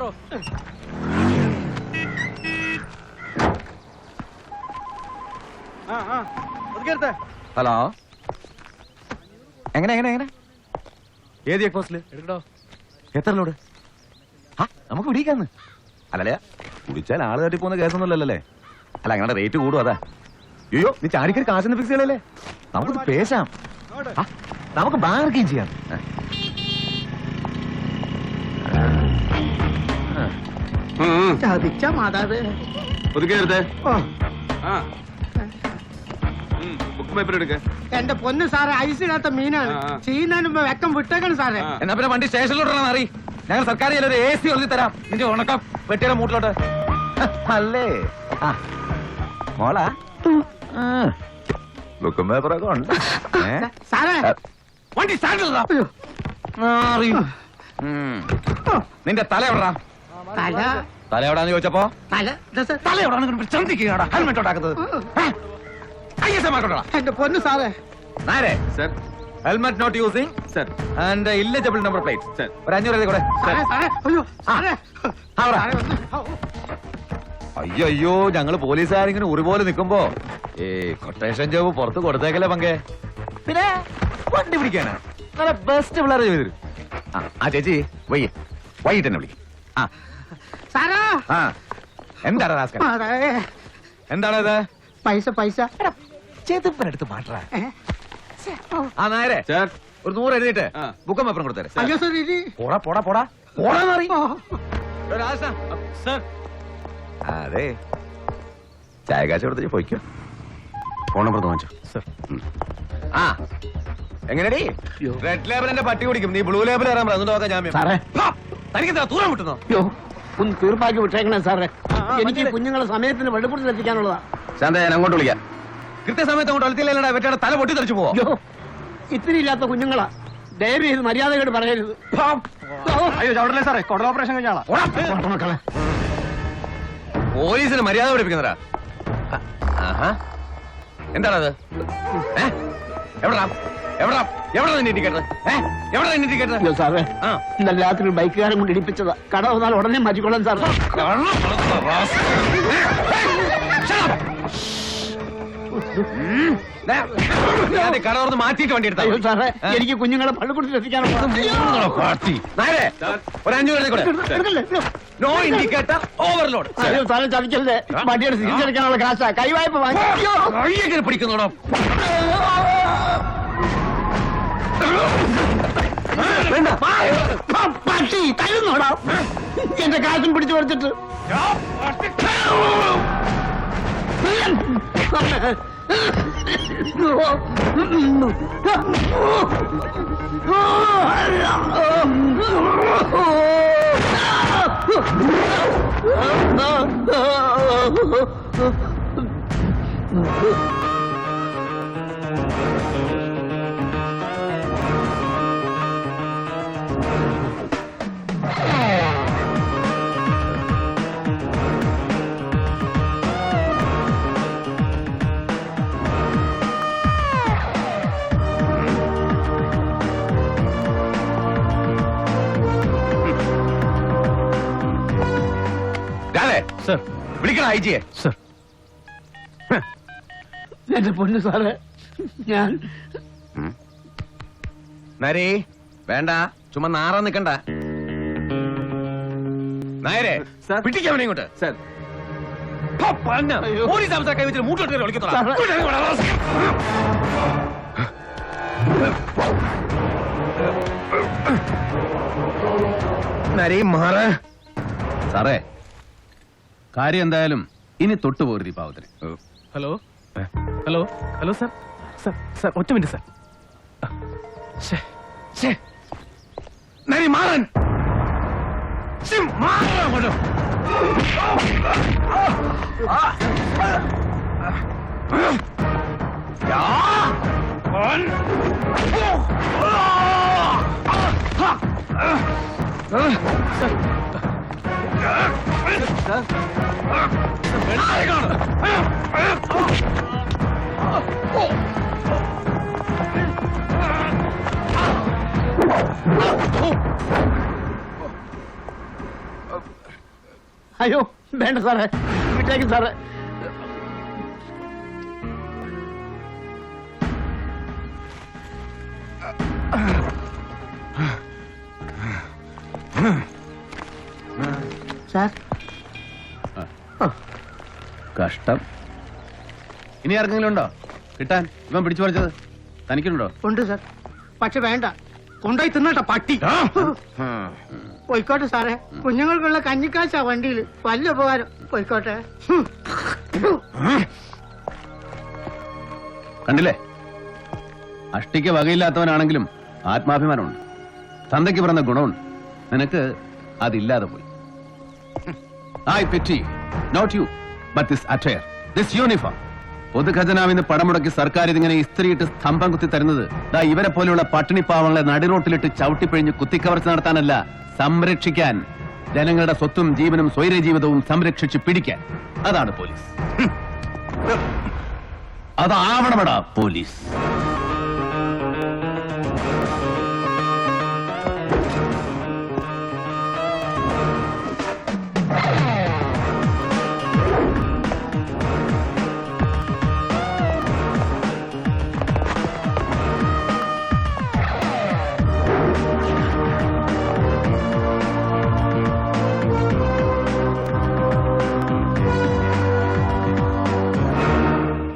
Bro. Hello, എങ്ങനെ എങ്ങനെ എങ്ങനെ ഏത് ചെക്ക് പോസ്റ്റില് എടുക്കണോ? എത്ര ലോഡ്? നമുക്ക് പിടിക്കാന്ന്. അല്ലല്ലേ, കുടിച്ചാൽ ആള് തട്ടി പോകുന്ന കേസൊന്നുമല്ലല്ലേ? അല്ല, അങ്ങനെ റേറ്റ് കൂടും. അതാ. അയ്യോ, നീ ചാടിക്കറി കാശൊന്നും ഫിക്സ് ചെയ്യലല്ലേ? നമുക്കിത് പേശാം, നമുക്ക് ബാർഗെയിൻ ചെയ്യാം. ചതിച്ച മാതാവ് എന്റെ പൊന്ന് സാറേ, ഐസിടാത്ത മീനാണ്. ചെയ്യുന്നതിന് മുമ്പ് വെക്കം വിട്ടേക്കണം സാറേ. എന്നാ പിന്നെ വണ്ടി സ്റ്റേഷനിലോട്ടാണ് മാറി. ഞങ്ങൾ സർക്കാർ ഒരു AC ഒഴുതി തരാം നിന്റെ ഉണക്കം വെട്ടിയുടെ മൂട്ടിലോട്ട്. അല്ലേ മോളാ? ബുക്കും പേപ്പറൊക്കെ ഉണ്ട് സാറേ. വണ്ടി നിന്റെ തല എവിടാ? തല എവിടാന്ന് ചോദിച്ചപ്പോ തല എവിടാന്ന് ചന്തിക്കുകയാണ് ഹെൽമെറ്റ് ഉണ്ടാക്കുന്നത്. എന്റെ പൊന്ന് സാറേ. നേരെ helmet not using sir and illegible number plate sir. ഒരു 500 കൂടെ. അയ്യോ, ഞങ്ങള് പോലീസുകാരിങ്ങനെ ഉറിപോലെ നിക്കുമ്പോ കൊട്ടേഷൻ ജോബ് പുറത്ത് കൊടുത്തേക്കല്ലേ പങ്കെ. പിന്നെ വണ്ടി പിടിക്കാനാ നല്ല ബെസ്റ്റ് പിള്ളേരെ ചെയ്തു തരും. ആ ചേച്ചി വൈകിട്ട് തന്നെ വിളിക്കും. എന്താണ് റാസ്കൽ? എന്താണത്? പൈസ പൈസ ചെതുപ്പനെടുത്ത് മാറ്റാ. ആ നേരെ ഒരു 100 എഴുതിയിട്ട് ബുക്കും പേപ്പറും കൊടുത്തേ. പോടാ പോടാ പോടാ പോടാന്ന് പറയും. അതെ, ചായ കാശ് കൊടുത്ത് പോയിക്കോ. ഫോൺ നമ്പർ വാങ്ങിച്ചോ സർ. ആ എങ്ങനെയാടി? റെഡ് ലേബലിന്റെ പട്ടി കുടിക്കും, നീ ബ്ലൂ ലേബിൾ കയറാൻ പറ. നോക്കാം ജാമ്യം. തനിക്കെന്താ തൂരം വിട്ടുന്നോ? ഒന്ന് തീർപ്പാക്കി വിട്ടേക്കണേ സാറേ. എനിക്ക് കുഞ്ഞുങ്ങളെ സമയത്തിന് വെള്ളപ്പുറത്തിൽ എത്തിക്കാനുള്ളതാ. ശാന്ത, ഞാൻ അങ്ങോട്ട് വിളിക്കാം. കൃത്യസമയത്ത് അങ്ങോട്ട് അളത്തില്ലടാ, വെറ്റയുടെ തല പൊട്ടി തെറിച്ചു പോവോ? ഇത്തിരി ഇല്ലാത്ത കുഞ്ഞുങ്ങളാ, ദയവ് ചെയ്ത് മര്യാദയോട് പറയരുത്. അയ്യോ ചവിടല്ലേ സാറേ, കൊടൽ ഓപ്പറേഷൻ കഴിഞ്ഞാളാ. പോലീസിന് മര്യാദ പഠിപ്പിക്കുന്നതാ. എന്താണത്? എവിടാ എവിടാ എവിടെ നിന്റെ ടിക്കറ്റ്? എവിടെ നിന്റെ ടിക്കറ്റ്? സാറേ, ഇന്നലെ രാത്രി ബൈക്കുകാരൻ കൊണ്ട് ഇടിപ്പിച്ചതാ. കട വന്നാൽ ഉടനെ മാറ്റിക്കൊള്ളാൻ സാർ. കട തുറന്ന് മാറ്റിയിട്ട് വണ്ടി എടുത്താ സാറേ. എനിക്ക് കുഞ്ഞുങ്ങളെ പള്ളിക്കൂടത്തിൽ എത്തിക്കാനുള്ള ഒരു 500 കൂടെ. No indicator overload. അയ്യോ സാറേ, ചതിക്കല്ലേ. വണ്ടിയുടെ തിരിച്ചെടുക്കാനുള്ള കാശാ. കൈവായ്പ വാങ്ങി പിടിക്കുന്നോടോ. പട്ടി തരുന്നോടാ. എന്റെ കാശും പിടിച്ചു കൊടുത്തിട്ട്. വിളിക്കണം ഐജിയെ. എന്റെ പൊന്നു സാറേ, ഞാൻ നരേ വേണ്ട, ചുമ്മാ നാറാൻ നിക്കണ്ട. നായരെ പിടിക്കാൻ ഇങ്ങോട്ട്. പോലീസ് അവസ്ഥ കൈവച്ചിട്ട് മൂട്ടോട്ട് വിളിക്കത്തോളാം. നരേ മാറ്. സാറേ, കാര്യം എന്തായാലും ഇനി തൊട്ടുപോകരുത് ഈ പാവത്തിന്. Hello hello hello sir. Sir sir ഒറ്റ മിനിറ്റ് സാർ. നരി മാറൻ. അയ്യോ വേണ്ട സാറേ, വിട്ടേക്കും സാറേ. സാർ കഷ്ടം. ഇനി ആർക്കെങ്കിലും ഉണ്ടോ കിട്ടാൻ? ഇവൻ പിടിച്ചു പറിച്ചത് തനിക്കുണ്ടോ? ഉണ്ട് സാർ, പക്ഷെ വേണ്ട, കൊണ്ടുപോയി തിന്നട്ടെ പട്ടി. പോയിക്കോട്ടെ സാറേ, കുഞ്ഞുങ്ങൾക്കുള്ള കഞ്ഞിക്കാശാ വണ്ടിയിൽ, വലിയ ഉപകാരം. പോയിക്കോട്ടെ. കണ്ടില്ലേ, അഷ്ടിക്ക് വകയില്ലാത്തവനാണെങ്കിലും ആത്മാഭിമാനമുണ്ട്, തന്തയ്ക്ക് പറഞ്ഞ ഗുണമുണ്ട്. നിനക്ക് അതില്ലാതെ പോയി. I pity not you but this attire, this uniform. പൊതുഖജനാവിന്ന് പണം മുടക്കി സർക്കാർ ഇതിങ്ങനെ ഇസ്ത്രീയിട്ട് സ്തംഭം കുത്തി തരുന്നത് ദാ ഇവരെ പോലെയുള്ള പട്ടിണിപ്പാവങ്ങളെ നടിറോട്ടിലിട്ട് ചവിട്ടിപ്പിഴിഞ്ഞ് കുത്തിക്കവർച്ച നടത്താനല്ല, സംരക്ഷിക്കാൻ. ജനങ്ങളുടെ സ്വത്തും ജീവനും സ്വൈര ജീവിതവും സംരക്ഷിച്ച് പിടിക്കാൻ. അതാണ് പോലീസ്. അതാവണമെടാ പോലീസ്.